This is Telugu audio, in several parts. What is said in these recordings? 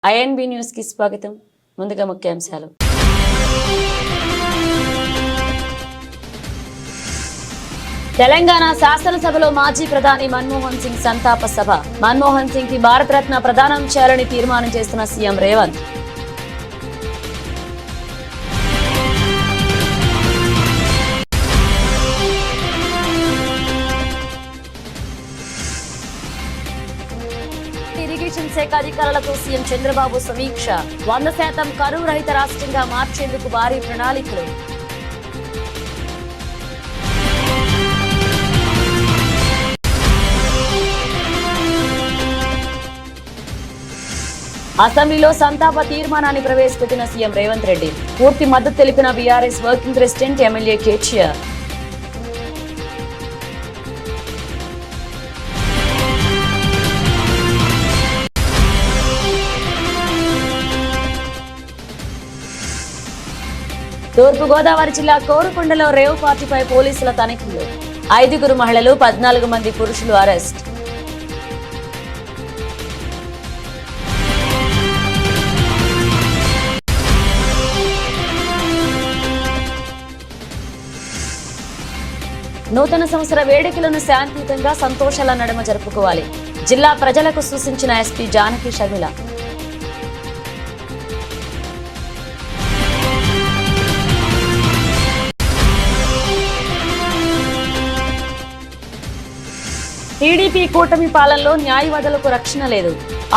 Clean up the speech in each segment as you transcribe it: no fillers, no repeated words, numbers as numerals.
ఐఎన్బి న్యూస్ కి స్వాగతం. ముందుగా ముఖ్యాంశాలు. తెలంగాణ శాసనసభలో మాజీ ప్రధాని మన్మోహన్ సింగ్ సంతాప సభ. మన్మోహన్ సింగ్ కి భారతరత్న ప్రదానం చేయాలని తీర్మానం చేస్తున్న సీఎం రేవంత్. ఇరిగేషన్ శాఖ అధికారులతో సీఎం చంద్రబాబు సమీక్ష. 100% కరువు రహిత రాష్ట్రంగా మార్చేందుకు భారీ ప్రణాళికలు. అసెంబ్లీలో సంతాప తీర్మానాన్ని ప్రవేశపెట్టిన సీఎం రేవంత్ రెడ్డి. పూర్తి మద్దతు తెలిపిన BRS working president MLA KTR. తూర్పుగోదావరి జిల్లా కోరుకొండలో రేవ్ పార్టీపై పోలీసుల తనిఖీలు. 5 మహిళలు 14 మంది పురుషులు అరెస్ట్. నూతన సంవత్సర వేడుకలను శాంతియుతంగా సంతోషాల నడుమ జరుపుకోవాలి. జిల్లా ప్రజలకు సూచించిన ఎస్పీ జానకి షర్మిల. టీడీపీ కూటమి పాలనలో న్యాయవాదులకు రక్షణ లేదు.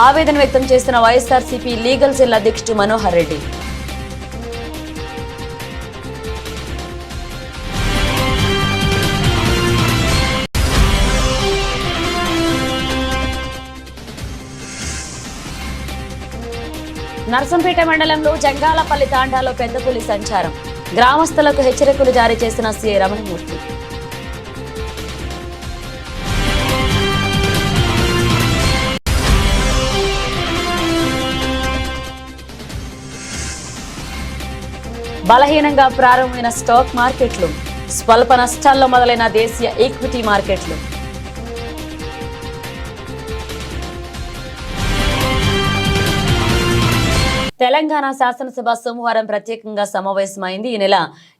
ఆవేదన వ్యక్తం చేస్తున్న వైఎస్ఆర్సీపీ లీగల్ సెల్ అధ్యక్షుడు మనోహర్ రెడ్డి. నర్సంపేట మండలంలో జంగాలపల్లి తాండాలో పెద్ద పులి సంచారం. గ్రామస్తులకు హెచ్చరికలు జారీ చేసిన సీఐ రమణమూర్తి. బలహీనంగా ప్రారంభమైన స్టాక్ మార్కెట్లు. స్వల్ప నష్టాల్లో మొదలైన దేశీయ ఈక్విటీ మార్కెట్లు. తెలంగాణ శాసనసభ సోమవారం ప్రత్యేకంగా సమావేశమైంది. ఈ నెల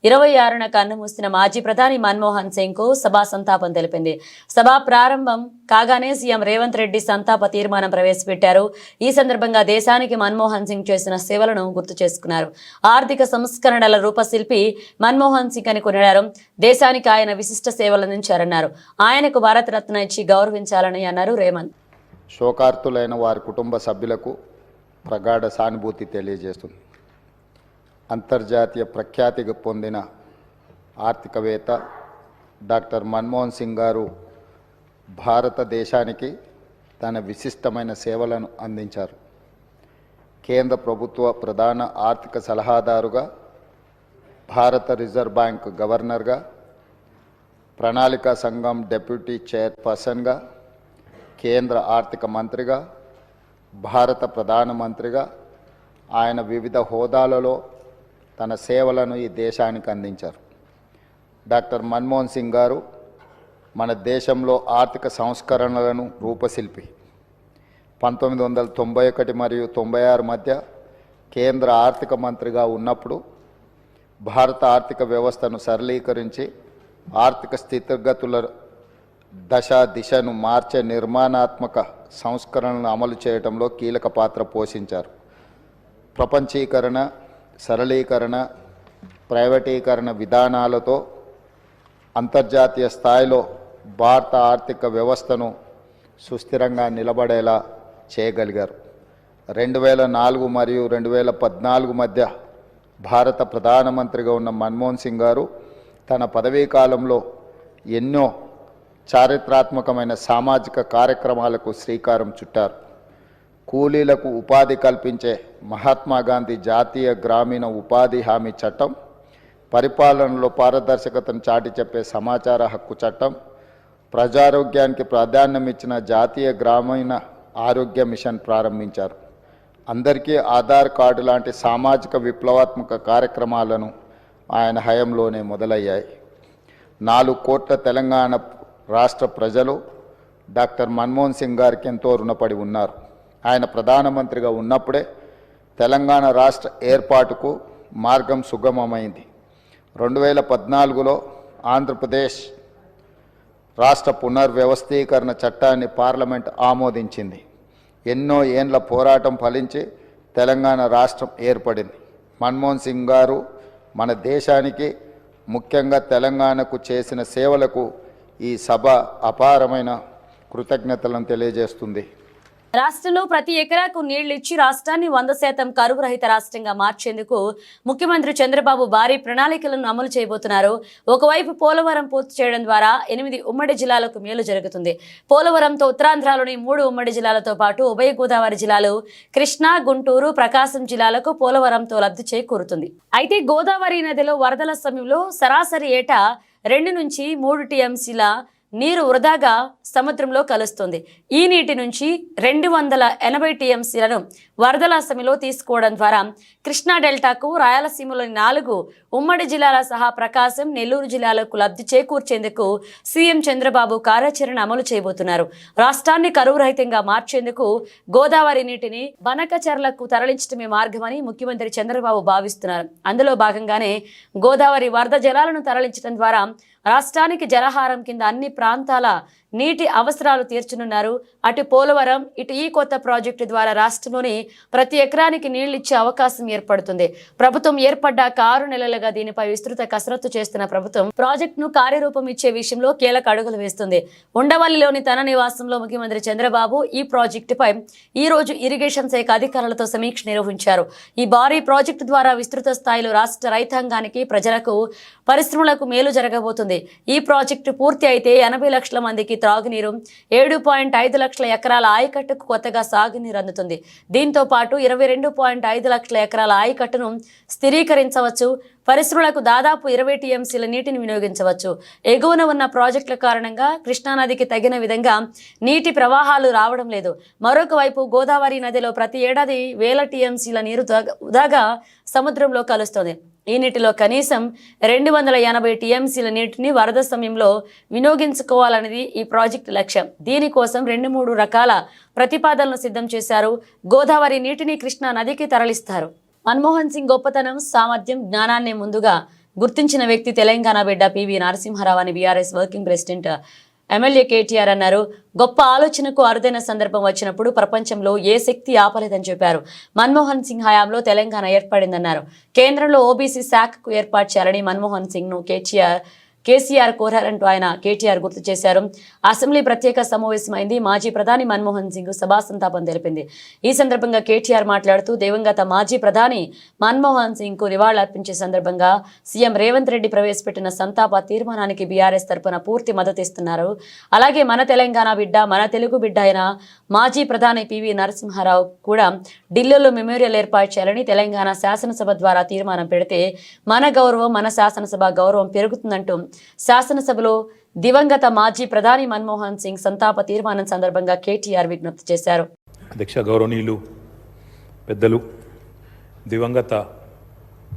26న కన్నుమూసిన మాజీ ప్రధాని మన్మోహన్ సింగ్ కు సభ సంతాపం తెలిపింది. సభ ప్రారంభం కాగానే సీఎం రేవంత్ రెడ్డి సంతాప తీర్మానం ప్రవేశపెట్టారు. ఈ సందర్భంగా దేశానికి మన్మోహన్ సింగ్ చేసిన సేవలను గుర్తు చేసుకున్నారు. ఆర్థిక సంస్కరణల రూపశిల్పి మన్మోహన్ సింగ్ అని కొనియాడారు. దేశానికి ఆయన విశిష్ట సేవలు అందించారన్నారు. ఆయనకు భారతరత్న ఇచ్చి గౌరవించాలని అన్నారు రేవంత్. శోకార్తులైన వారి కుటుంబ సభ్యులకు ప్రగాఢ సానుభూతి తెలియజేస్తుంది. అంతర్జాతీయ ప్రఖ్యాతి పొందిన ఆర్థికవేత్త డాక్టర్ మన్మోహన్ సింగ్ గారు భారతదేశానికి తన విశిష్టమైన సేవలను అందించారు. కేంద్ర ప్రభుత్వ ప్రధాన ఆర్థిక సలహాదారుగా, భారత రిజర్వ్ బ్యాంక్ గవర్నర్గా, ప్రణాళికా సంఘం డెప్యూటీ చైర్పర్సన్గా, కేంద్ర ఆర్థిక మంత్రిగా, భారత ప్రధానమంత్రిగా ఆయన వివిధ హోదాలలో తన సేవలను ఈ దేశానికి అందించారు. డాక్టర్ మన్మోహన్ సింగ్ గారు మన దేశంలో ఆర్థిక సంస్కరణలను రూపశిల్పి. 1991 మరియు 96 మధ్య కేంద్ర ఆర్థిక మంత్రిగా ఉన్నప్పుడు భారత ఆర్థిక వ్యవస్థను సరళీకరించి ఆర్థిక స్థితిగతుల దిశను మార్చే నిర్మాణాత్మక సంస్కరణలను అమలు చేయడంలో కీలక పాత్ర పోషించారు. ప్రపంచీకరణ, సరళీకరణ, ప్రైవేటీకరణ విధానాలతో అంతర్జాతీయ స్థాయిలో భారత ఆర్థిక వ్యవస్థను సుస్థిరంగా నిలబడేలా చేయగలిగారు. 2004 మరియు 2014 మధ్య భారత ప్రధానమంత్రిగా ఉన్న మన్మోహన్ సింగ్ గారు తన పదవీ కాలంలో ఎన్నో చారిత్రాత్మకమైన సామాజిక కార్యక్రమాలకు శ్రీకారం చుట్టారు. కూలీలకు ఉపాధి కల్పించే మహాత్మాగాంధీ జాతీయ గ్రామీణ ఉపాధి హామీ చట్టం, పరిపాలనలో పారదర్శకతను చాటి చెప్పే సమాచార హక్కు చట్టం, ప్రజారోగ్యానికి ప్రాధాన్యం ఇచ్చిన జాతీయ గ్రామీణ ఆరోగ్య మిషన్ ప్రారంభించారు. అందరికీ ఆధార్ కార్డు లాంటి సామాజిక విప్లవాత్మక కార్యక్రమాలను ఆయన హయాంలోనే మొదలయ్యాయి. 4 కోట్ల తెలంగాణ రాష్ట్ర ప్రజలు డాక్టర్ మన్మోహన్ సింగ్ గారికి ఎంతో రుణపడి ఉన్నారు. ఆయన ప్రధానమంత్రిగా ఉన్నప్పుడే తెలంగాణ రాష్ట్ర ఏర్పాటుకు మార్గం సుగమమైంది. 2014లో ఆంధ్రప్రదేశ్ రాష్ట్ర పునర్వ్యవస్థీకరణ చట్టాన్ని పార్లమెంట్ ఆమోదించింది. ఎన్నో ఏండ్ల పోరాటం ఫలించి తెలంగాణ రాష్ట్రం ఏర్పడింది. మన్మోహన్ సింగ్ గారు మన దేశానికి ముఖ్యంగా తెలంగాణకు చేసిన సేవలకు ఈ సభ అపారమైన కృతజ్ఞతలను తెలియజేస్తుంది. రాష్ట్రంలో ప్రతి ఎకరాకు నీళ్లు ఇచ్చి రాష్ట్రాన్ని 100% కరువు రహిత రాష్ట్రంగా మార్చేందుకు ముఖ్యమంత్రి చంద్రబాబు భారీ ప్రణాళికలను అమలు చేయబోతున్నారు. ఒకవైపు పోలవరం పూర్తి చేయడం ద్వారా 8 ఉమ్మడి జిల్లాలకు మేలు జరుగుతుంది. పోలవరంతో ఉత్తరాంధ్రలోని 3 ఉమ్మడి జిల్లాలతో పాటు ఉభయ గోదావరి జిల్లాలు, కృష్ణా, గుంటూరు, ప్రకాశం జిల్లాలకు పోలవరంతో లబ్ధి చేకూరుతుంది. అయితే గోదావరి నదిలో వరదల సమయంలో సరాసరి ఏటా 2 నుంచి 3 టీఎంసీల నీరు వృధాగా సముద్రంలో కలుస్తుంది. ఈ నీటి నుంచి 280 టీఎంసీలను వరదల సమయంలో తీసుకోవడం ద్వారా కృష్ణా డెల్టాకు, రాయలసీమలోని 4 ఉమ్మడి జిల్లాల సహా ప్రకాశం, నెల్లూరు జిల్లాలకు లబ్ధి చేకూర్చేందుకు సీఎం చంద్రబాబు కార్యాచరణ అమలు చేయబోతున్నారు. రాష్ట్రాన్ని కరువు రహితంగా మార్చేందుకు గోదావరి నీటిని బనకచెర్లకు తరలించడమే మార్గమని ముఖ్యమంత్రి చంద్రబాబు భావిస్తున్నారు. అందులో భాగంగానే గోదావరి వరద జలాలను తరలించడం ద్వారా రాష్ట్రానికి జలహారం కింద అన్ని ప్రాంతాల నీటి అవసరాలు తీర్చనున్నారు. అటు పోలవరం, ఇటు ఈ కొత్త ప్రాజెక్టు ద్వారా రాష్ట్రంలోని ప్రతి ఎకరానికి నీళ్లిచ్చే అవకాశం ఏర్పడుతుంది. ప్రభుత్వం ఏర్పడ్డాక 6 నెలలుగా దీనిపై విస్తృత కసరత్తు చేస్తున్న ప్రభుత్వం ప్రాజెక్టును కార్యరూపం ఇచ్చే విషయంలో కీలక అడుగులు వేస్తుంది. ఉండవల్లిలోని తన నివాసంలో ముఖ్యమంత్రి చంద్రబాబు ఈ ప్రాజెక్టుపై ఈ రోజు ఇరిగేషన్ శాఖ అధికారులతో సమీక్ష నిర్వహించారు. ఈ భారీ ప్రాజెక్టు ద్వారా విస్తృత స్థాయిలో రాష్ట్ర రైతాంగానికి, ప్రజలకు, పరిశ్రమలకు మేలు జరగబోతుంది. ఈ ప్రాజెక్టు పూర్తి అయితే 80 లక్షల మందికి త్రాగునీరు, 7.5 లక్షల ఎకరాల ఆయకట్టుకు కొత్తగా సాగునీరు అందుతుంది. దీంతో పాటు 22.5 లక్షల ఎకరాల ఆయకట్టును స్థిరీకరించవచ్చు. పరిశ్రమలకు దాదాపు 20 టీఎంసీల నీటిని వినియోగించవచ్చు. ఎగువన ఉన్న ప్రాజెక్టుల కారణంగా కృష్ణానదికి తగిన విధంగా నీటి ప్రవాహాలు రావడం లేదు. మరొక వైపు గోదావరి నదిలో ప్రతి ఏడాది 1000 టీఎంసీల నీరు వృధాగా సముద్రంలో కలుస్తుంది. ఈ నీటిలో కనీసం 280 టీఎంసీల నీటిని వరద సమయంలో వినియోగించుకోవాలనేది ఈ ప్రాజెక్టు లక్ష్యం. దీనికోసం 2-3 రకాల ప్రతిపాదనలు సిద్ధం చేశారు. గోదావరి నీటిని కృష్ణా నదికి తరలిస్తారు. మన్మోహన్ సింగ్ గొప్పతనం, సామర్థ్యం, జ్ఞానాన్ని ముందుగా గుర్తించిన వ్యక్తి తెలంగాణ బిడ్డ పివి నరసింహారావు అని BRS working president MLA KTR అన్నారు. గొప్ప ఆలోచనకు అరుదైన సందర్భం వచ్చినప్పుడు ప్రపంచంలో ఏ శక్తి ఆపలేదని చెప్పారు. మన్మోహన్ సింగ్ హయాంలో తెలంగాణ ఏర్పడిందన్నారు. కేంద్రంలో ఓబీసీ శాఖకు ఏర్పాటు చేయాలని మన్మోహన్ సింగ్ ను కేసీఆర్ కోరారంటూ ఆయన కేటీఆర్ గుర్తు చేశారు. అసెంబ్లీ ప్రత్యేక సమావేశమైంది. మాజీ ప్రధాని మన్మోహన్ సింగ్ సభా సంతాపం తెలిపింది. ఈ సందర్భంగా కేటీఆర్ మాట్లాడుతూ దివంగత మాజీ ప్రధాని మన్మోహన్ సింగ్ కు నివాళులర్పించే సందర్భంగా సీఎం రేవంత్ రెడ్డి ప్రవేశపెట్టిన సంతాప తీర్మానానికి బీఆర్ఎస్ తరపున పూర్తి మద్దతిస్తున్నారు. అలాగే మన తెలంగాణ బిడ్డ, మన తెలుగు బిడ్డ అయిన మాజీ ప్రధాని పివి నరసింహారావు కూడా ఢిల్లీలో మెమోరియల్ ఏర్పాటు చేయాలని తెలంగాణ శాసనసభ ద్వారా తీర్మానం పెడితే మన గౌరవం, మన శాసనసభ గౌరవం పెరుగుతుందంటూ శాసనసభలో దివంగత మాజీ ప్రధాని మన్మోహన్ సింగ్ సంతాప తీర్మానం సందర్భంగా కేటీఆర్ విజ్ఞప్తి చేశారు. అధ్యక్ష, గౌరవనీయులు పెద్దలు, దివంగత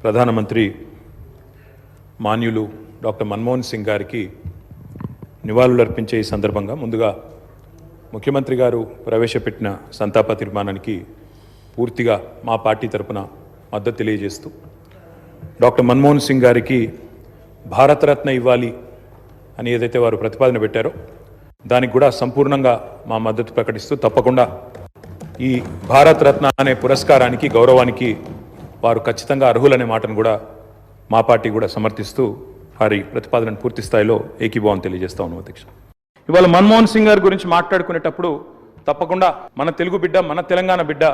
ప్రధానమంత్రి మాన్యులు డాక్టర్ మన్మోహన్ సింగ్ గారికి నివాళులర్పించే ఈ సందర్భంగా ముందుగా ముఖ్యమంత్రి గారు ప్రవేశపెట్టిన సంతాప తీర్మానానికి పూర్తిగా మా పార్టీ తరపున మద్దతు తెలియజేస్తూ డాక్టర్ మన్మోహన్ సింగ్ గారికి భారతరత్న ఇవ్వాలి అని ఏదైతే వారు ప్రతిపాదన పెట్టారో దానికి కూడా సంపూర్ణంగా మా మద్దతు ప్రకటిస్తూ తప్పకుండా ఈ భారతరత్న అనే పురస్కారానికి, గౌరవానికి వారు ఖచ్చితంగా అర్హులనే మాటను కూడా మా పార్టీ కూడా సమర్థిస్తూ వారి ప్రతిపాదనను పూర్తి స్థాయిలో ఏకీభావం తెలియజేస్తా ఉన్నాం. అధ్యక్ష, ఇవాళ మన్మోహన్ సింగ్ గారి గురించి మాట్లాడుకునేటప్పుడు తప్పకుండా మన తెలుగు బిడ్డ, మన తెలంగాణ బిడ్డ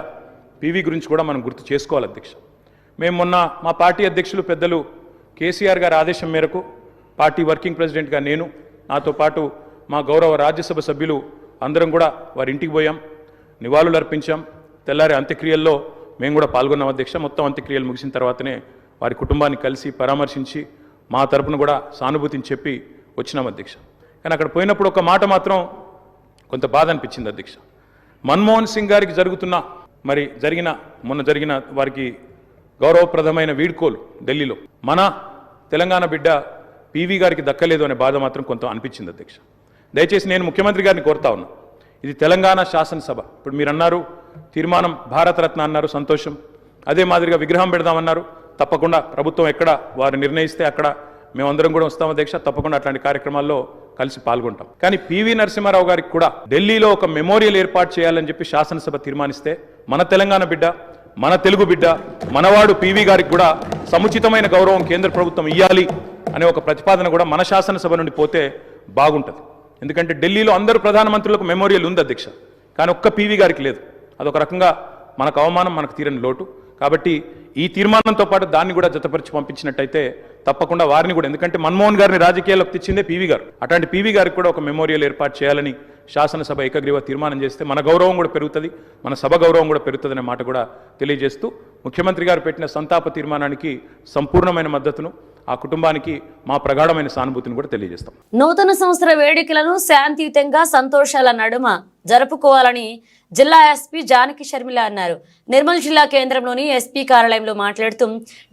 పివి గురించి కూడా మనం గుర్తు చేసుకోవాలి. అధ్యక్ష, మేము మొన్న మా పార్టీ అధ్యక్షులు పెద్దలు కేసీఆర్ గారి ఆదేశం మేరకు పార్టీ వర్కింగ్ ప్రెసిడెంట్గా నేను, నాతో పాటు మా గౌరవ రాజ్యసభ సభ్యులు అందరం కూడా వారి ఇంటికి పోయాం, నివాళులు అర్పించాం. తెల్లారి అంత్యక్రియల్లో మేము కూడా పాల్గొన్నాం. అధ్యక్ష, మొత్తం అంత్యక్రియలు ముగిసిన తర్వాతనే వారి కుటుంబాన్ని కలిసి పరామర్శించి మా తరపున కూడా సానుభూతిని చెప్పి వచ్చినాం. అధ్యక్ష, కానీ అక్కడ పోయినప్పుడు ఒక మాట మాత్రం కొంత బాధ అనిపించింది. అధ్యక్ష, మన్మోహన్ సింగ్ గారికి మొన్న జరిగిన వారికి గౌరవప్రదమైన వీడ్కోలు ఢిల్లీలో మన తెలంగాణ బిడ్డ పివి గారికి దక్కలేదు అనే బాధ మాత్రం కొంత అనిపించింది. అధ్యక్ష, దయచేసి నేను ముఖ్యమంత్రి గారిని కోరుతా ఉన్నా, ఇది తెలంగాణ శాసనసభ. ఇప్పుడు మీరు అన్నారు తీర్మానం భారతరత్న అన్నారు, సంతోషం. అదే మాదిరిగా విగ్రహం పెడదామన్నారు, తప్పకుండా ప్రభుత్వం ఎక్కడ వారు నిర్ణయిస్తే అక్కడ మేమందరం కూడా వస్తాం అధ్యక్ష, తప్పకుండా అట్లాంటి కార్యక్రమాల్లో కలిసి పాల్గొంటాం. కానీ పివి నరసింహారావు గారికి కూడా ఢిల్లీలో ఒక మెమోరియల్ ఏర్పాటు చేయాలని చెప్పి శాసనసభ తీర్మానిస్తే మన తెలంగాణ బిడ్డ, మన తెలుగు బిడ్డ, మనవాడు పివి గారికి కూడా సముచితమైన గౌరవం కేంద్ర ప్రభుత్వం ఇవ్వాలి అనే ఒక ప్రతిపాదన కూడా మన శాసనసభ నుండి పోతే బాగుంటుంది. ఎందుకంటే ఢిల్లీలో అందరూ ప్రధానమంత్రులకు మెమోరియల్ ఉంది అధ్యక్ష, కానీ ఒక్క పివి గారికి లేదు. అదొక రకంగా మనకు అవమానం, మనకు తీరని లోటు. కాబట్టి ఈ తీర్మానంతో పాటు దాన్ని కూడా జతపరిచి పంపించినట్టయితే తప్పకుండా వారిని కూడా, ఎందుకంటే మన్మోహన్ గారిని రాజకీయాల్లోకి తెచ్చిందే పివి గారు, అట్లాంటి పివి గారికి కూడా ఒక మెమోరియల్ ఏర్పాటు చేయాలని శాసనసభ ఏకగ్రీవ తీర్మానం చేస్తే మన గౌరవం కూడా పెరుగుతుంది, మన సభ గౌరవం కూడా పెరుగుతుంది అనే మాట కూడా తెలియజేస్తూ ముఖ్యమంత్రి గారు పెట్టిన సంతాప తీర్మానానికి సంపూర్ణమైన మద్దతును, ఆ కుటుంబానికి మా ప్రగాఢమైన సానుభూతిని కూడా తెలియజేస్తాం. నూతన సంవత్సర వేడుకలను శాంతియుతంగా సంతోషాల నడుమ జరుపుకోవాలని జిల్లా ఎస్పీ జానకి షర్మిల అన్నారు. నిర్మల్ జిల్లా కేంద్రంలోని ఎస్పీ కార్యాలయంలో మాట్లాడుతూ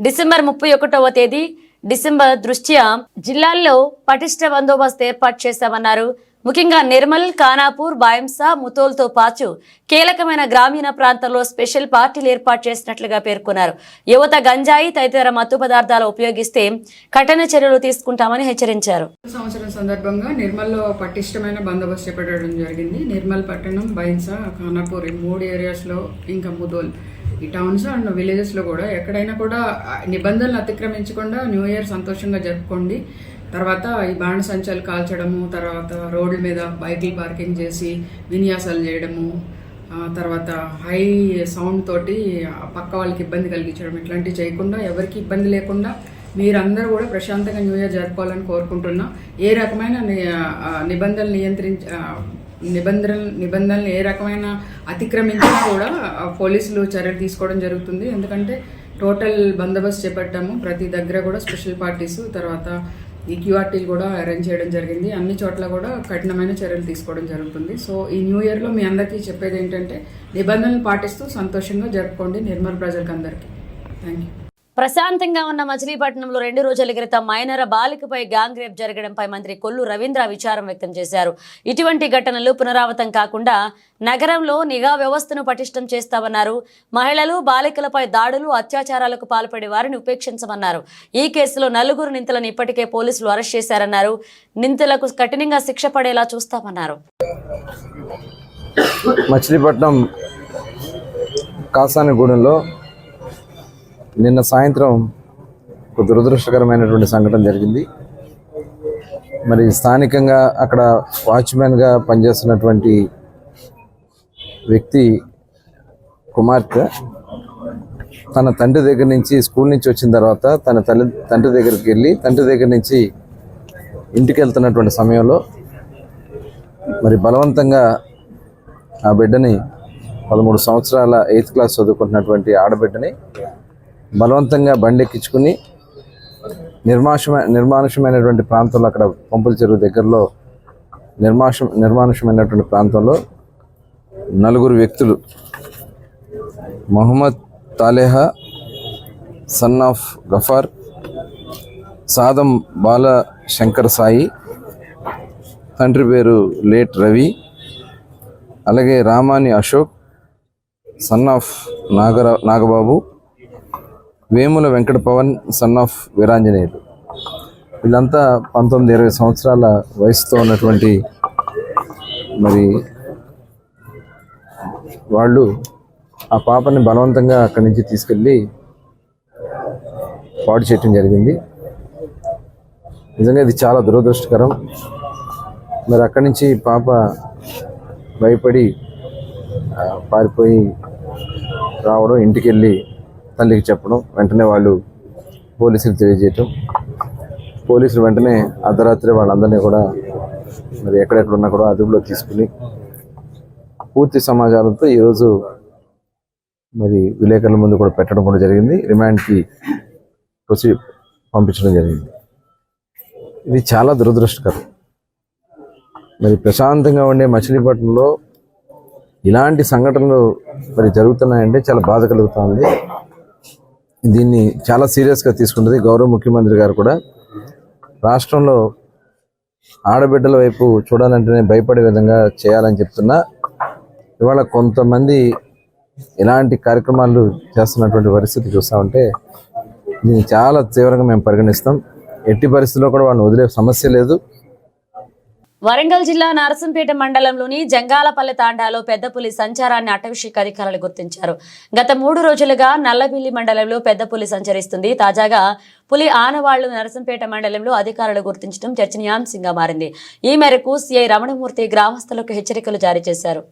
డిసెంబర్ 31వ తేదీ డిసెంబర్ దృష్ట్యా జిల్లాల్లో పటిష్ట బందోబస్తు ఏర్పాటు చేశామన్నారు. ముఖ్యంగా నిర్మల్, ఖానాపూర్, బాయంసా, ముతోల్తో పాటు కీలకమైన గ్రామీణ ప్రాంతాల్లో స్పెషల్ పార్టీలు ఏర్పాటు చేసినట్లుగా పేర్కొన్నారు. యువత గంజాయి తదితర మత్తు పదార్థాలు ఉపయోగిస్తే కఠిన చర్యలు తీసుకుంటామని హెచ్చరించారు. సంవత్సరం సందర్భంగా నిర్మల్లో పటిష్టమైన బందోబస్తు చేపట్టడం జరిగింది. నిర్మల్ పట్టణం, బైన్సా, ఖానాపూర్ ఈ 3 ఏరియాస్లో, ఇంకా ముదోల్ ఈ టౌన్స్ అండ్ విలేజెస్లో కూడా ఎక్కడైనా కూడా నిబంధనలు అతిక్రమించకుండా న్యూ ఇయర్ సంతోషంగా జరుపుకోండి. తర్వాత ఈ బాణసంచాలు కాల్చడము, తర్వాత రోడ్ల మీద బైకులు పార్కింగ్ చేసి విన్యాసాలు చేయడము, తర్వాత హై సౌండ్ తోటి పక్క వాళ్ళకి ఇబ్బంది కలిగించడం, ఇట్లాంటివి చేయకుండా ఎవరికి ఇబ్బంది లేకుండా మీరందరూ కూడా ప్రశాంతంగా న్యూ ఇయర్ జరుపుకోవాలని కోరుకుంటున్నా. ఏ రకమైన నిబంధనలు ఏ రకమైన అతిక్రమించినా కూడా పోలీసులు చర్యలు తీసుకోవడం జరుగుతుంది. ఎందుకంటే టోటల్ బందోబస్తు చేపట్టాము. ప్రతి దగ్గర కూడా స్పెషల్ పార్టీస్, తర్వాత ఈ క్యూఆర్టీలు కూడా అరేంజ్ చేయడం జరిగింది. అన్ని చోట్ల కూడా కఠినమైన చర్యలు తీసుకోవడం జరుగుతుంది. సో ఈ న్యూ ఇయర్లో మీ అందరికీ చెప్పేది ఏంటంటే నిబంధనలు పాటిస్తూ సంతోషంగా జరుపుకోండి నిర్మల్ ప్రజలకు అందరికీ. Thank you. ప్రశాంతంగా ఉన్న మచిలీపట్నంలో 2 రోజుల క్రితం మైనర్ బాలికపై గ్యాంగ్ రేప్ జరగడంపై మంత్రి కొల్లు రవీంద్ర విచారం వ్యక్తం చేశారు. ఇటువంటి ఘటనలు పునరావృతం కాకుండా నగరంలో నిఘా వ్యవస్థను పటిష్టం చేస్తామన్నారు. మహిళలు, బాలికలపై దాడులు, అత్యాచారాలకు పాల్పడే వారిని ఉపేక్షించమన్నారు. ఈ కేసులో 4 నిందితులను ఇప్పటికే పోలీసులు అరెస్ట్ చేశారన్నారు. నిందితులకు కఠినంగా శిక్ష పడేలా చూస్తామన్నారు. మచిలీపట్నం కాసానిగూడెంలో నిన్న సాయంత్రం ఒక దురదృష్టకరమైనటువంటి సంఘటన జరిగింది. మరి స్థానికంగా అక్కడ వాచ్మెన్గా పనిచేస్తున్నటువంటి వ్యక్తి కుమార్తె తన తండ్రి దగ్గర నుంచి, స్కూల్ నుంచి వచ్చిన తర్వాత తన తండ్రి దగ్గరికి వెళ్ళి, తండ్రి దగ్గర నుంచి ఇంటికి వెళ్తున్నటువంటి సమయంలో మరి బలవంతంగా ఆ బిడ్డని, 13 సంవత్సరాల 8th క్లాస్ చదువుకుంటున్నటువంటి ఆడబిడ్డని బలవంతంగా బండెక్కించుకుని నిర్మానుషమైనటువంటి ప్రాంతంలో, అక్కడ పంపుల చెరువు దగ్గరలో నిర్మానుషమైనటువంటి ప్రాంతంలో 4 వ్యక్తులు, మొహమ్మద్ తాలేహా సన్ ఆఫ్ గఫార్, సాదం బాల శంకర్ సాయి, తండ్రి పేరు లేట్ రవి, అలాగే Ramani Ashok son of Nagababu, Vemula Venkata Pavan son of Veeranjaneyulu. వీళ్ళంతా 19-20 సంవత్సరాల వయసుతో ఉన్నటువంటి మరి వాళ్ళు ఆ పాపని బలవంతంగా అక్కడి నుంచి తీసుకెళ్ళి పాడు చేయటం జరిగింది. నిజంగా ఇది చాలా దురదృష్టకరం. మరి అక్కడి నుంచి పాప భయపడి పారిపోయి రావడం, ఇంటికి వెళ్ళి తల్లికి చెప్పడం, వెంటనే వాళ్ళు పోలీసులు తెలియజేయటం, పోలీసులు వెంటనే అర్ధరాత్రి వాళ్ళందరినీ కూడా మరి ఎక్కడెక్కడ ఉన్నా కూడా అదుపులో తీసుకుని పూర్తి సమాచారంతో ఈరోజు మరి విలేకరుల ముందు కూడా పెట్టడం కూడా జరిగింది. రిమాండ్కి పంపించడం జరిగింది. ఇది చాలా దురదృష్టకరం. మరి ప్రశాంతంగా ఉండే మచిలీపట్నంలో ఇలాంటి సంఘటనలు మరి జరుగుతున్నాయంటే చాలా బాధ కలుగుతూ ఉంది. దీన్ని చాలా సీరియస్గా తీసుకుంటుంది గౌరవ ముఖ్యమంత్రి గారు కూడా. రాష్ట్రంలో ఆడబిడ్డల వైపు చూడాలంటేనే భయపడే విధంగా చేయాలని చెప్తున్నా, ఇవాళ కొంతమంది ఇలాంటి కార్యక్రమాలు చేస్తున్నటువంటి పరిస్థితి చూస్తూ ఉంటే దీన్ని చాలా తీవ్రంగా మేము పరిగణిస్తాం. ఎట్టి పరిస్థితుల్లో కూడా వాళ్ళని వదిలే సమస్య లేదు. వరంగల్ జిల్లా నరసంపేట మండలంలోని జంగాలపల్లె తాండాలో పెద్ద పులి సంచారాన్ని అటవీశాఖ అధికారులు గుర్తించారు. గత 3 రోజులుగా నల్లబిల్లి మండలంలో పెద్ద పులి సంచరిస్తుంది. తాజాగా పులి ఆనవాళ్లు నరసంపేట మండలంలో అధికారులు గుర్తించడం చర్చనీయాంశంగా మారింది. ఈ మేరకు సిఐ రమణమూర్తి గ్రామస్తులకు హెచ్చరికలు జారీ చేశారు.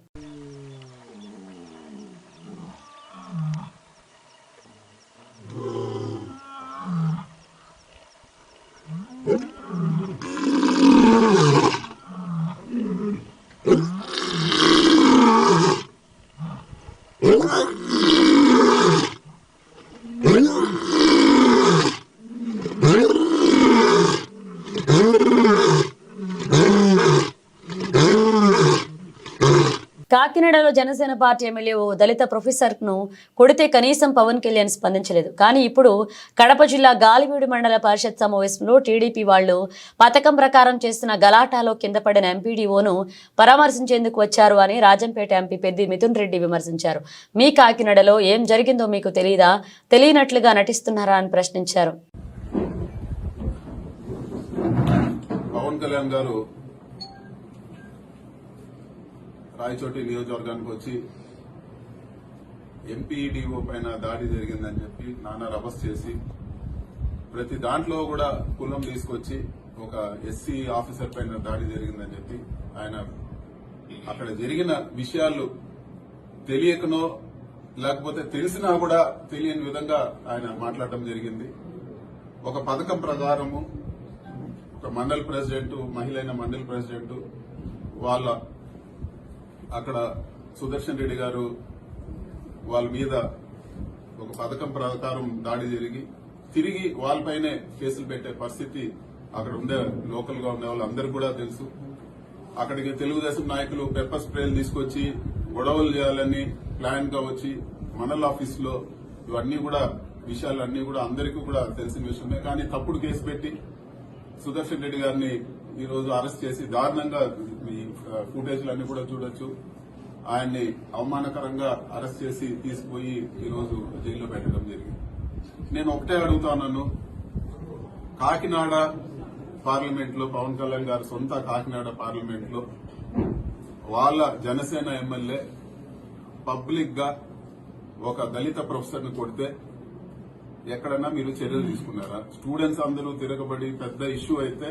కాకినాడలో జనసేన పార్టీ ఎమ్మెల్యే ఓ దళిత ప్రొఫెసర్ను కొడితే కనీసం పవన్ కళ్యాణ్ స్పందించలేదు. కానీ ఇప్పుడు కడప జిల్లా గాలివీడు మండల పరిషత్ సమావేశంలో టీడీపీ వాళ్లు పథకం ప్రకారం చేస్తున్న గలాటాలో కింద పడిన ఎంపీడీఓను పరామర్శించేందుకు వచ్చారు అని రాజంపేట ఎంపీ పెద్ది మిథున్ రెడ్డి విమర్శించారు. మీ కాకినాడలో ఏం జరిగిందో మీకు తెలియదా, తెలియనట్లుగా నటిస్తున్నారా అని ప్రశ్నించారు. పవన్ కళ్యాణ్ గారు రాయచోటి నియోజకవర్గానికి వచ్చి ఎంపీడీఓ పైన దాడి జరిగిందని చెప్పి నానా రభస్ చేసి ప్రతి దాంట్లో కూడా కులం తీసుకొచ్చి ఒక ఎస్సీ ఆఫీసర్ పైన దాడి జరిగిందని చెప్పి ఆయన అక్కడ జరిగిన విషయాలు తెలియకనో లేకపోతే తెలిసినా కూడా తెలియని విధంగా ఆయన మాట్లాడటం జరిగింది. ఒక పథకం ప్రకారము ఒక మండల్ ప్రెసిడెంట్, మహిళైన మండల్ ప్రెసిడెంట్ వాళ్ళ అక్కడ సుదర్శన్ రెడ్డి గారు వాళ్ళ మీద ఒక పథకం ప్రకారం దాడి జరిగి తిరిగి వాళ్ళపైనే కేసులు పెట్టే పరిస్థితి అక్కడ ఉండే లోకల్ గా ఉండే వాళ్ళందరికీ కూడా తెలుసు. అక్కడికి తెలుగుదేశం నాయకులు పెప్పర్ స్ప్రేలు తీసుకొచ్చి గొడవలు చేయాలని ప్లాన్ గా వచ్చి మండల ఆఫీస్ లో ఇవన్నీ కూడా విషయాలన్నీ కూడా అందరికీ కూడా తెలిసిన విషయమే. కానీ తప్పుడు కేసు పెట్టి సుదర్శన్ రెడ్డి గారిని ఈ రోజు అరెస్ట్ చేసి దారుణంగా ఈ ఫుటేజ్లన్నీ కూడా చూడొచ్చు. ఆయన్ని అవమానకరంగా అరెస్ట్ చేసి తీసుకుపోయి ఈ రోజు జైల్లో పెట్టడం జరిగింది. నేను ఒకటే అడుగుతాను, కాకినాడ పార్లమెంట్ లో పవన్ కళ్యాణ్ గారు సొంత కాకినాడ పార్లమెంట్ లో వాళ్ళ జనసేన ఎమ్మెల్యే పబ్లిక్ గా ఒక దళిత ప్రొఫెసర్ ని కొడితే ఎక్కడన్నా మీరు చర్యలు తీసుకున్నారా? స్టూడెంట్స్ అందరూ తిరగబడి పెద్ద ఇష్యూ అయితే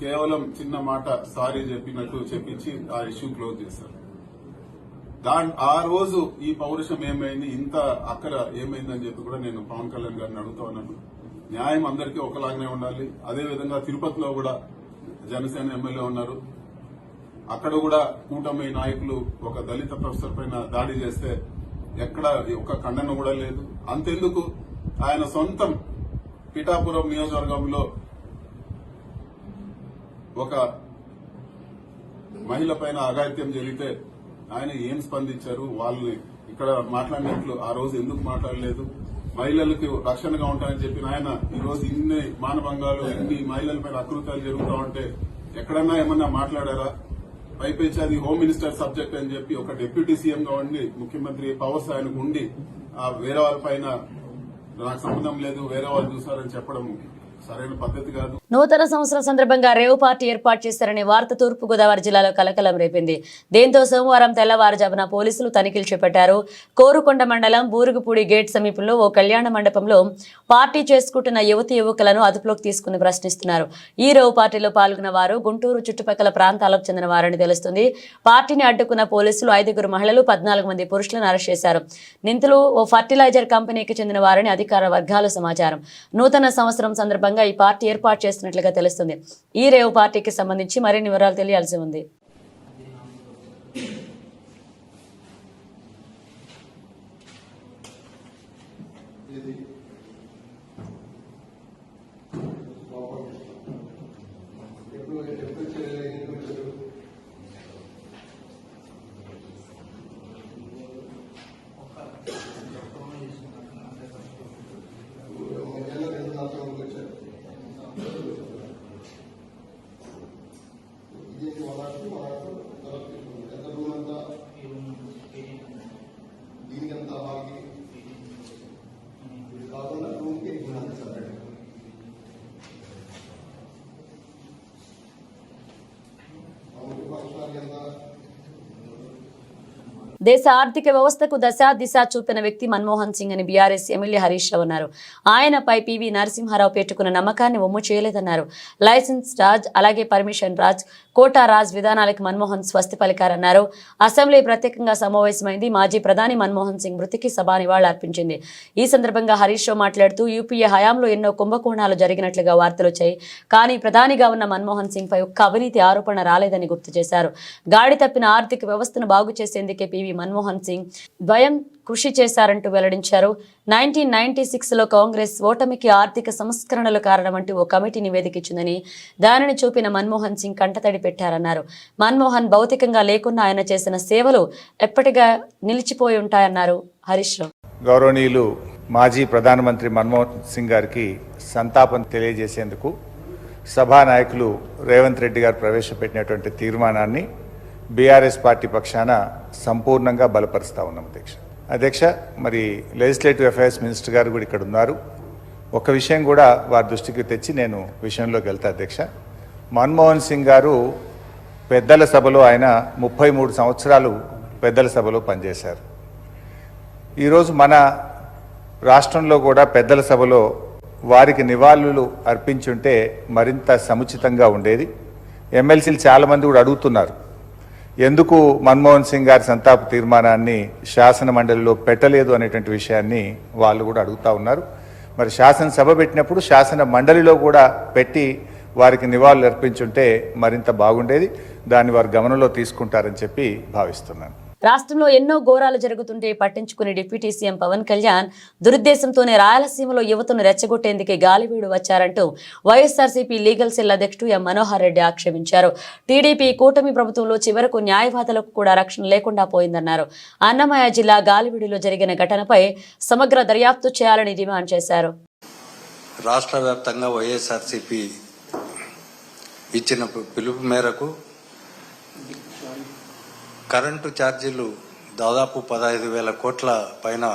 కేవలం చిన్న మాట సారీ చెప్పినట్టు చెప్పించి ఆ ఇష్యూ క్లోజ్ చేశారు. ఆ రోజు ఈ పౌరుషం ఏమైంది, ఇంత అక్కర ఏమైందని చెప్పి కూడా నేను పవన్ కళ్యాణ్ గారిని అడుగుతా ఉన్నాను. న్యాయం అందరికీ ఒకలాగానే ఉండాలి. అదేవిధంగా తిరుపతిలో కూడా జనసేన ఎమ్మెల్యే ఉన్నారు. అక్కడ కూడా కూటమి నాయకులు ఒక దళిత ప్రొఫెసర్ పైన దాడి చేస్తే ఎక్కడ ఒక ఖండన కూడా లేదు. అంతెందుకు ఆయన సొంతం పిఠాపురం నియోజకవర్గంలో ఒక మహిళ పైన అఘాయిత్యం జరిగితే ఆయన ఏం స్పందించారు? వాళ్ళని ఇక్కడ మాట్లాడినట్లు ఆ రోజు ఎందుకు మాట్లాడలేదు? మహిళలకు రక్షణగా ఉంటాయని చెప్పిన ఆయన ఈ రోజు ఇన్ని మానభంగాలు, ఇన్ని మహిళలపైన అకృత్యాలు జరుగుతూ ఉంటే ఎక్కడన్నా ఏమన్నా మాట్లాడారా? పైపేచి అది హోమ్ మినిస్టర్ సబ్జెక్ట్ అని చెప్పి ఒక డిప్యూటీ సీఎం గా ఉండి ముఖ్యమంత్రి పవర్స్ ఆయనకు ఉండి వేరే వాళ్ళ పైన నాకు సంబంధం లేదు, వేరే వాళ్ళు చూసారని చెప్పడం సరైన పద్ధతి కాదు. నూతన సంవత్సరం సందర్భంగా రేవ్ పార్టీ ఏర్పాటు చేశారనే వార్త తూర్పు గోదావరి జిల్లాలో కలకలం రేపింది. దీంతో సోమవారం తెల్లవారుజామున పోలీసులు తనిఖీలు చేపట్టారు. కోరుకొండ మండలం బూరుగుపూడి గేట్ సమీపంలో ఓ కళ్యాణ మండపంలో పార్టీ చేసుకుంటున్న యువతి యువకులను అదుపులోకి తీసుకుని ప్రశ్నిస్తున్నారు. ఈ రేవ్ పార్టీలో పాల్గొన్న వారు గుంటూరు చుట్టుపక్కల ప్రాంతాలకు చెందిన వారని తెలుస్తుంది. పార్టీని అడ్డుకున్న పోలీసులు 5 మహిళలు 14 మంది పురుషులను అరెస్ట్ చేశారు. నిందితులు ఓ ఫర్టిలైజర్ కంపెనీకి చెందిన వారని అధికార వర్గాల సమాచారం. నూతన సంవత్సరం సందర్భంగా ఈ పార్టీ ఏర్పాటు చేస్తున్నట్లుగా తెలుస్తుంది. ఈ రేవ్ పార్టీకి సంబంధించి మరిన్ని వివరాలు తెలియాల్సి ఉంది. దీనికంతా దేశ ఆర్థిక వ్యవస్థకు దశ దిశ చూపిన వ్యక్తి మన్మోహన్ సింగ్ అని బీఆర్ఎస్ ఎమ్మెల్యే హరీష్ రావు అన్నారు. ఆయనపై పివి నరసింహారావు పెట్టుకున్న నమ్మకాన్ని ఒమ్ము చేయలేదన్నారు. లైసెన్స్ రాజ్, అలాగే పర్మిషన్ రాజ్, కోటా రాజ్ విధానాలకు మన్మోహన్ స్వస్తి పలికారన్నారు. అసెంబ్లీ ప్రత్యేకంగా సమావేశమైంది. మాజీ ప్రధాని మన్మోహన్ సింగ్ మృతికి సభ నివాళులర్పించింది. ఈ సందర్భంగా హరీష్ రావు మాట్లాడుతూ యూపీఏ హయాంలో ఎన్నో కుంభకోణాలు జరిగినట్లుగా వార్తలు వచ్చాయి. కానీ ప్రధానిగా ఉన్న మన్మోహన్ సింగ్ పై ఒక్క అవినీతి ఆరోపణ రాలేదని గుర్తు చేశారు. గాడి తప్పిన ఆర్థిక వ్యవస్థను బాగు చేసేందుకే పివి మన్మోహన్ సింగ్ ద్వయం కృషి చేశారంటూ వెల్లడించారు. 1996లో కాంగ్రెస్ ఓటమికి ఆర్థిక సంస్కరణలు కారణమంటూ ఓ కమిటీ నివేదిక ఇచ్చిందని, దానిని చూపిన మన్మోహన్ సింగ్ కంటతడి పెట్టారన్నారు. మన్మోహన్ భౌతికంగా లేకున్నా ఆయన చేసిన సేవలు ఎప్పటిగా నిలిచిపోయి ఉంటాయన్నారు హరీష్ రావు. గౌరవనీయులు మాజీ ప్రధానమంత్రి మన్మోహన్ సింగ్ గారికి సంతాపం తెలియజేసేందుకు సభానాయకులు రేవంత్ రెడ్డి గారు ప్రవేశపెట్టినటువంటి తీర్మానాన్ని బీఆర్ఎస్ పార్టీ పక్షాన సంపూర్ణంగా బలపరుస్తూ ఉన్నాం అధ్యక్ష. మరి లెజిస్లేటివ్ అఫైర్స్ మినిస్టర్ గారు కూడా ఇక్కడ ఉన్నారు. ఒక విషయం కూడా వారి దృష్టికి తెచ్చి నేను విషయంలోకి వెళ్తా అధ్యక్ష. మన్మోహన్ సింగ్ గారు పెద్దల సభలో ఆయన 33 సంవత్సరాలు పెద్దల సభలో పనిచేశారు. ఈరోజు మన రాష్ట్రంలో కూడా పెద్దల సభలో వారికి నివాళులు అర్పించుంటే మరింత సముచితంగా ఉండేది. ఎమ్మెల్సీలు చాలామంది కూడా అడుగుతున్నారు, ఎందుకు మన్మోహన్ సింగ్ గారి సంతాప తీర్మానాన్ని శాసన మండలిలో పెట్టలేదు అనేటువంటి విషయాన్ని వాళ్ళు కూడా అడుగుతూ ఉన్నారు. మరి శాసనసభ పెట్టినప్పుడు శాసన మండలిలో కూడా పెట్టి వారికి నివాళులు అర్పించుంటే మరింత బాగుండేది. దాన్ని వారు గమనంలో తీసుకుంటారని చెప్పి భావిస్తున్నాను. రాష్ట్రంలో ఎన్నో ఘోరాలు జరుగుతుంటే పట్టించుకునే డిప్యూటీ సీఎం పవన్ కళ్యాణ్ దురుద్దేశంతోనే రాయలసీమలో యువతను రెచ్చగొట్టేందుకే గాలివీడు వచ్చారంటూ వైఎస్ఆర్సీపీ లీగల్ సెల్ అధ్యక్షుడు ఎం మనోహర్ రెడ్డి ఆక్షేపించారు. టీడీపీ కూటమి ప్రభుత్వంలో చివరకు న్యాయవాదులకు కూడా రక్షణ లేకుండా పోయిందన్నారు. అన్నమయ్య జిల్లా గాలివీడులో జరిగిన ఘటనపై సమగ్ర దర్యాప్తు చేయాలని డిమాండ్ చేశారు. రాష్ట్ర వ్యాప్తంగా వైఎస్ఆర్సీపీ ఇచ్చిన పిలుపు మేరకు కరెంటు ఛార్జీలు దాదాపు 15,000 కోట్ల పైన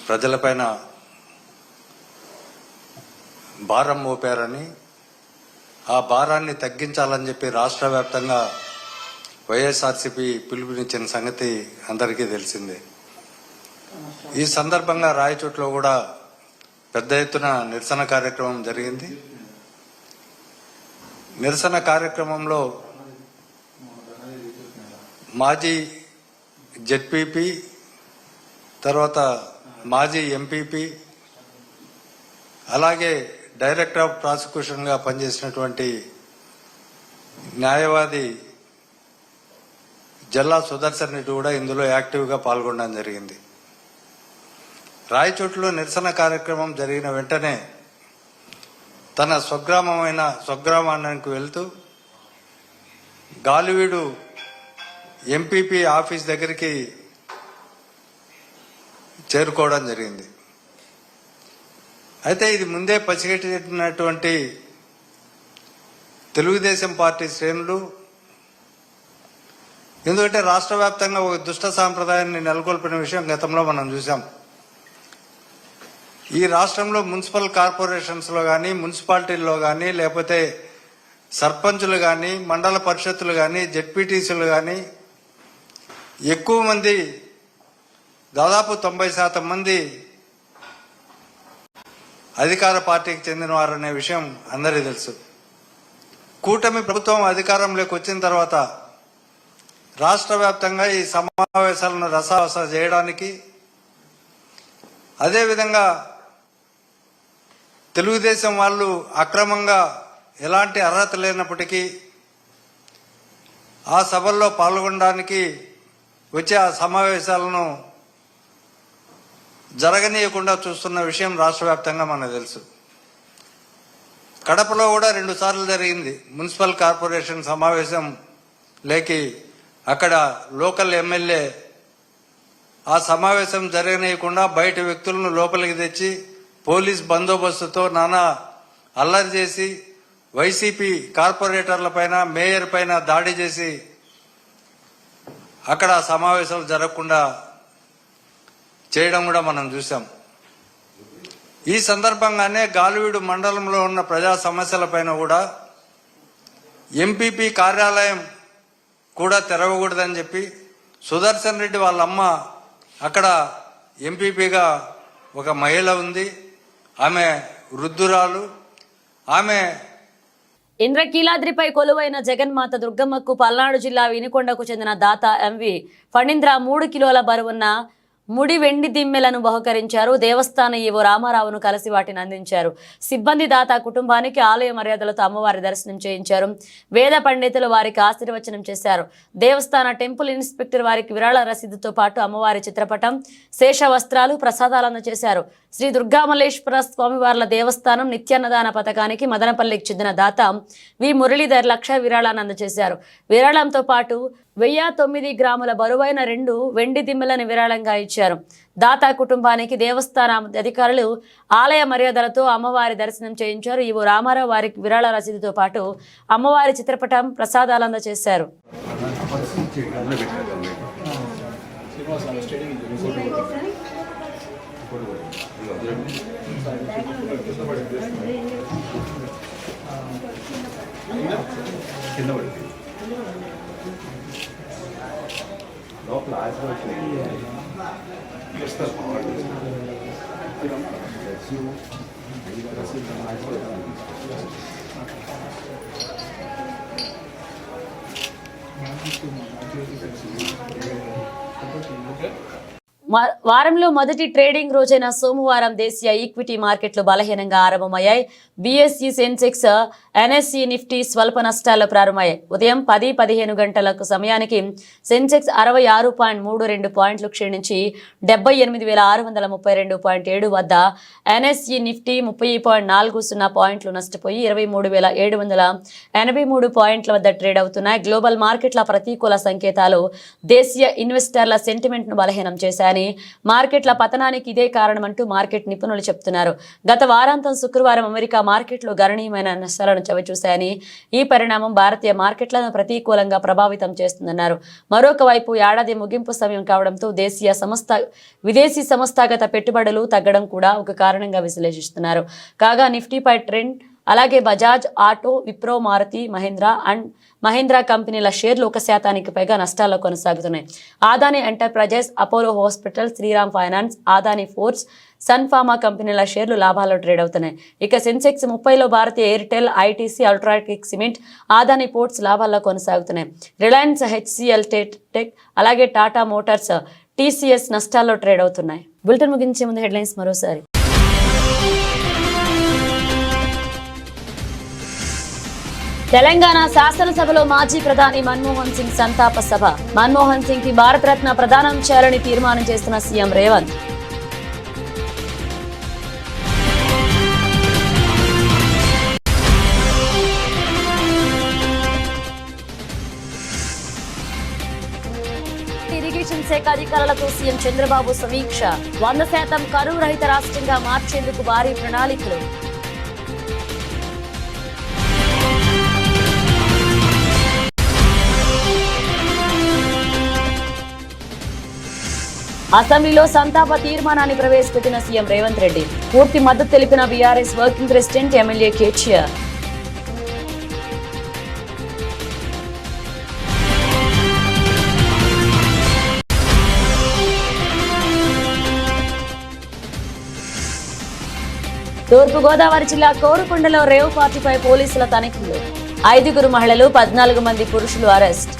ప్రజలపైన భారం మోపారని, ఆ భారాన్ని తగ్గించాలని చెప్పి రాష్ట్ర వ్యాప్తంగా వైఎస్ఆర్సీపీ పిలుపునిచ్చిన సంగతి అందరికీ తెలిసిందే. ఈ సందర్భంగా రాయచోట్లో కూడా పెద్ద ఎత్తున నిరసన కార్యక్రమం జరిగింది. నిరసన కార్యక్రమంలో మాజీ జెడ్పీపీ, తర్వాత మాజీ ఎంపీపీ, అలాగే డైరెక్టర్ ఆఫ్ ప్రాసిక్యూషన్గా పనిచేసినటువంటి న్యాయవాది జల్లా సుదర్శన్ రెడ్డి కూడా ఇందులో యాక్టివ్గా పాల్గొనడం జరిగింది. రాయచోట్లో నిరసన కార్యక్రమం జరిగిన వెంటనే తన స్వగ్రామానికి వెళ్తూ గాలివీడు ఎంపీపీ ఆఫీస్ దగ్గరికి చేరుకోవడం జరిగింది. అయితే ఇది ముందే పసిగట్టినటువంటి తెలుగుదేశం పార్టీ శ్రేణులు, ఎందుకంటే రాష్ట్ర వ్యాప్తంగా ఒక దుష్ట సాంప్రదాయాన్ని నెలకొల్పిన విషయం గతంలో మనం చూసాం. ఈ రాష్ట్రంలో మున్సిపల్ కార్పొరేషన్స్లో కానీ, మున్సిపాలిటీల్లో కానీ, లేకపోతే సర్పంచులు కానీ, మండల పరిషత్తులు కానీ, జెడ్పీటీసీలు కానీ ఎక్కువ మంది, దాదాపు 90% మంది అధికార పార్టీకి చెందినవారనే విషయం అందరికీ తెలుసు. కూటమి ప్రభుత్వం అధికారంలోకి వచ్చిన తర్వాత రాష్ట్ర వ్యాప్తంగా ఈ సమావేశాలను రసావస చేయడానికి, అదేవిధంగా తెలుగుదేశం వాళ్ళు అక్రమంగా ఎలాంటి అర్హత లేనప్పటికీ ఆ సభల్లో పాల్గొనడానికి వచ్చే ఆ సమావేశాలను జరగనీయకుండా చూస్తున్న విషయం రాష్ట్ర వ్యాప్తంగా మనకు తెలుసు. కడపలో కూడా 2 సార్లు జరిగింది మున్సిపల్ కార్పొరేషన్ సమావేశం లేకి. అక్కడ లోకల్ ఎమ్మెల్యే ఆ సమావేశం జరగనీయకుండా బయట వ్యక్తులను లోపలికి తెచ్చి పోలీస్ బందోబస్తుతో నానా అల్లరి చేసి వైసీపీ కార్పొరేటర్ల పైన, మేయర్ పైన దాడి చేసి అక్కడ సమావేశాలు జరగకుండా చేయడం కూడా మనం చూసాం. ఈ సందర్భంగానే గాలివీడు మండలంలో ఉన్న ప్రజా సమస్యల పైన కూడా ఎంపీపీ కార్యాలయం కూడా తెరవకూడదని చెప్పి సుదర్శన్ రెడ్డి వాళ్ళ అమ్మ అక్కడ ఎంపీపీగా ఒక మహిళ ఉంది. ఆమె వృద్ధురాలు. ఆమె ఇంద్రకీలాద్రిపై కొలువైన జగన్మాత దుర్గమ్మకు పల్నాడు జిల్లా వినుకొండకు చెందిన దాత ఎంవి ఫణీంద్ర 3 కిలోల బరువున్న ముడి వెండి దిమ్మెలను బహుకరించారు. దేవస్థాన ఈవో రామారావును కలిసి వాటిని అందించారు. సిబ్బంది దాత కుటుంబానికి ఆలయ మర్యాదలతో అమ్మవారి దర్శనం చేయించారు. వేద పండితులు వారికి ఆశీర్వచనం చేశారు. దేవస్థాన టెంపుల్ ఇన్స్పెక్టర్ వారికి విరాళ రసీదుతో పాటు అమ్మవారి చిత్రపటం, శేష వస్త్రాలు, ప్రసాదాలు అందజేశారు. శ్రీ దుర్గామల్లేశ్వర స్వామివార్ల దేవస్థానం నిత్యాన్నదాన పథకానికి మదనపల్లికి చెందిన దాత వి మురళీధర్ 1 లక్ష విరాళాన్ని అందజేశారు. విరాళంతో పాటు 1009 గ్రాముల బరువైన 2 వెండి దిమ్మెలను విరాళంగా ఇచ్చారు. దాతా కుటుంబానికి దేవస్థాన అధికారులు ఆలయ మర్యాదలతో అమ్మవారి దర్శనం చేయించారు. ఈవో రామారావు వారికి విరాళ రసీదుతో పాటు అమ్మవారి చిత్రపటం, ప్రసాదాలు అందజేశారు. వారంలో మొదటి ట్రేడింగ్ రోజైన సోమవారం దేశీయ ఈక్విటీ మార్కెట్లు బలహీనంగా ఆరంభమయ్యాయి. బీఎస్ఈ, సెన్సెక్స్, ఎన్ఎస్ఈ, నిఫ్టీ స్వల్ప నష్టాల్లో ప్రారంభమయ్యాయి. ఉదయం 10-15 గంటలకు సమయానికి సెన్సెక్స్ 66.32 పాయింట్లు క్షీణించి 78,632.7 వద్ద, ఎన్ఎస్ఈ, నిఫ్టీ 30.40 పాయింట్లు నష్టపోయి 23,783 పాయింట్ల వద్ద ట్రేడ్ అవుతున్నాయి. గ్లోబల్ మార్కెట్ల ప్రతికూల సంకేతాలు దేశీయ ఇన్వెస్టర్ల సెంటిమెంట్ను బలహీనం చేశాయని, మార్కెట్ల పతనానికి ఇదే కారణమంటూ మార్కెట్ నిపుణులు చెబుతున్నారు. గత వారాంతం శుక్రవారం అమెరికా మార్కెట్లు గణనీయమైన నష్టాలను చవిచూశాయని, ఈ పరిణామం భారతీయ మార్కెట్లను ప్రతికూలంగా ప్రభావితం చేస్తుందన్నారు. మరొక వైపు ఏడాది ముగింపు సమయం కావడంతో విదేశీ సంస్థాగత పెట్టుబడులు తగ్గడం కూడా ఒక కారణంగా విశ్లేషిస్తున్నారు. కాగా నిఫ్టీపై ట్రెండ్, అలాగే బజాజ్ ఆటో, విప్రో, మారుతి, మహీంద్రా కంపెనీల షేర్లు 1% పైగా నష్టాల్లో కొనసాగుతున్నాయి. Adani enterprises, Apollo hospital, Shriram finance, Adani ports, Sun pharma కంపెనీల షేర్లు లాభాల్లో ట్రేడ్ అవుతున్నాయి. ఇక సెన్సెక్స్ 30లో Bharatiya Airtel, ITC, UltraTech cement, Adani ports లాభాల్లో కొనసాగుతున్నాయి. రిలయన్స్, హెచ్సిఎల్ టెక్, అలాగే టాటా మోటార్స్, టీసీఎస్ నష్టాల్లో ట్రేడ్ అవుతున్నాయి. బులెటిన్ ముగించే ముందు హెడ్లైన్స్ మరోసారి. తెలంగాణ శాసనసభలో మాజీ ప్రధాని మన్మోహన్ సింగ్ సంతాప సభ. మన్మోహన్ సింగ్ కి భారతరత్న ప్రదానం చేయాలని తీర్మానం చేస్తున్న సీఎం రేవంత్. ఇరిగేషన్ శాఖ అధికారులతో సీఎం చంద్రబాబు సమీక్ష. 100% కరువు రహిత రాష్ట్రంగా మార్చేందుకు భారీ ప్రణాళికలు. అసెంబ్లీలో సంతాప తీర్మానాన్ని ప్రవేశపెట్టిన సీఎం రేవంత్ రెడ్డి. పూర్తి మద్దతు తెలిపిన BRS working president MLA KTR. తూర్పుగోదావరి జిల్లా కోరుకొండలో రేవ్ పార్టీపై పోలీసుల తనిఖీలు. 5 మహిళలు, 14 మంది పురుషులు అరెస్ట్.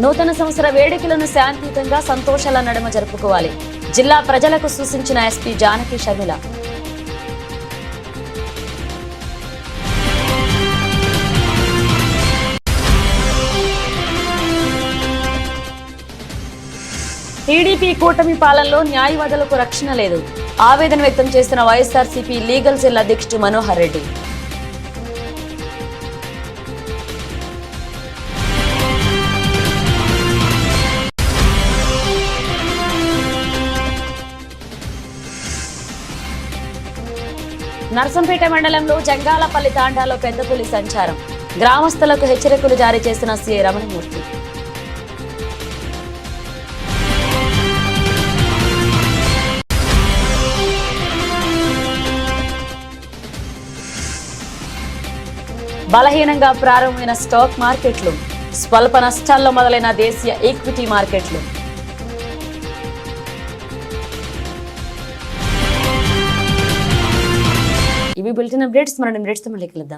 నూతన సంవత్సర వేడుకలను శాంతియుతంగా, సంతోషాల నడుమ జరుపుకోవాలి. జిల్లా ప్రజలకు సూచించిన ఎస్పీ జానకి షర్మిల. టీడీపీ కూటమి పాలనలో న్యాయవాదులకు రక్షణ లేదు. ఆవేదన వ్యక్తం చేస్తున్న వైఎస్ఆర్సీపీ లీగల్ సెల్ అధ్యక్షుడు మనోహర్ రెడ్డి. నర్సంపేట మండలంలో జంగాలపల్లి తాండాలో పెద్ద పులి సంచారం. గ్రామస్తులకు హెచ్చరికలు జారీ చేసిన సీఐ రమణమూర్తి. బలహీనంగా ప్రారంభమైన స్టాక్ మార్కెట్లు, స్వల్ప నష్టాల్లో మొదలైన దేశీయ ఈక్విటీ మార్కెట్లు. ఇవి బులెటిన్ అప్డేట్స్. మరిన్ని అప్డేట్స్ మళ్ళీ కలుద్దాం.